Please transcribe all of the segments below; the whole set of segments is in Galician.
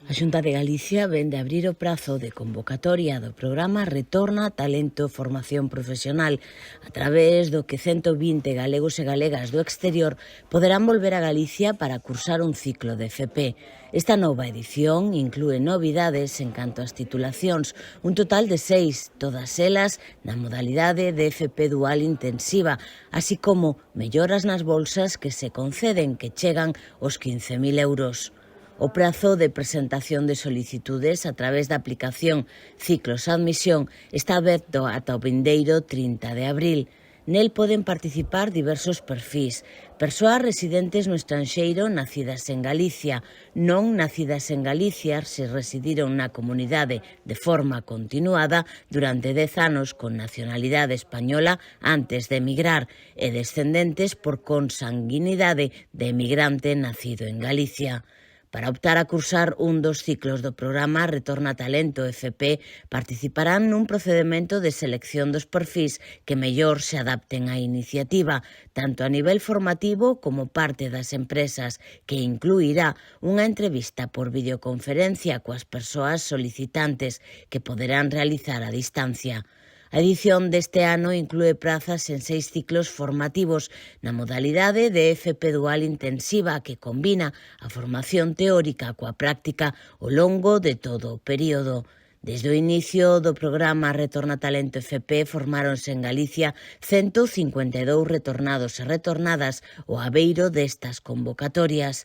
A Xunta de Galicia vén de abrir o prazo de convocatoria do programa Retorna Talento Formación Profesional, a través do que 120 galegos e galegas do exterior poderán volver a Galicia para cursar un ciclo de FP. Esta nova edición inclúe novidades en canto ás titulacións, un total de 6, todas elas na modalidade de FP dual intensiva, así como melloras nas bolsas que se conceden, que chegan aos 15.000 euros. O prazo de presentación de solicitudes a través da aplicación Ciclos Admisión está aberto ata o vindeiro 30 de abril. Nel poden participar diversos perfís, persoas residentes no estranxeiro nacidas en Galicia, non nacidas en Galicia se residiron na comunidade de forma continuada durante 10 anos con nacionalidade española antes de emigrar e descendentes por consanguinidade de emigrante nacido en Galicia. Para optar a cursar un dos ciclos do programa Retorna Talento FP, participarán nun procedemento de selección dos perfís que mellor se adapten á iniciativa, tanto a nivel formativo como parte das empresas, que incluirá unha entrevista por videoconferencia coas persoas solicitantes que poderán realizar a distancia. A edición deste ano inclúe prazas en 6 ciclos formativos na modalidade de FP dual intensiva que combina a formación teórica coa práctica ao longo de todo o período. Desde o inicio do programa Retorna Talento FP formáronse en Galicia 152 retornados e retornadas ao abeiro destas convocatorias.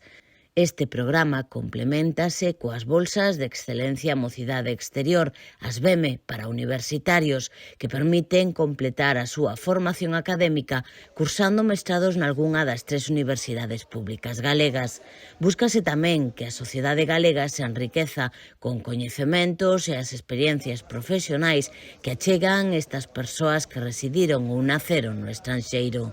Este programa compleméntase coas bolsas de excelencia Mocidade Exterior, as BEME, para universitarios, que permiten completar a súa formación académica cursando mestrados nalgunha das 3 universidades públicas galegas. Búscase tamén que a sociedade galega se enriqueza con coñecementos e as experiencias profesionais que achegan estas persoas que residiron ou naceron no estranxeiro.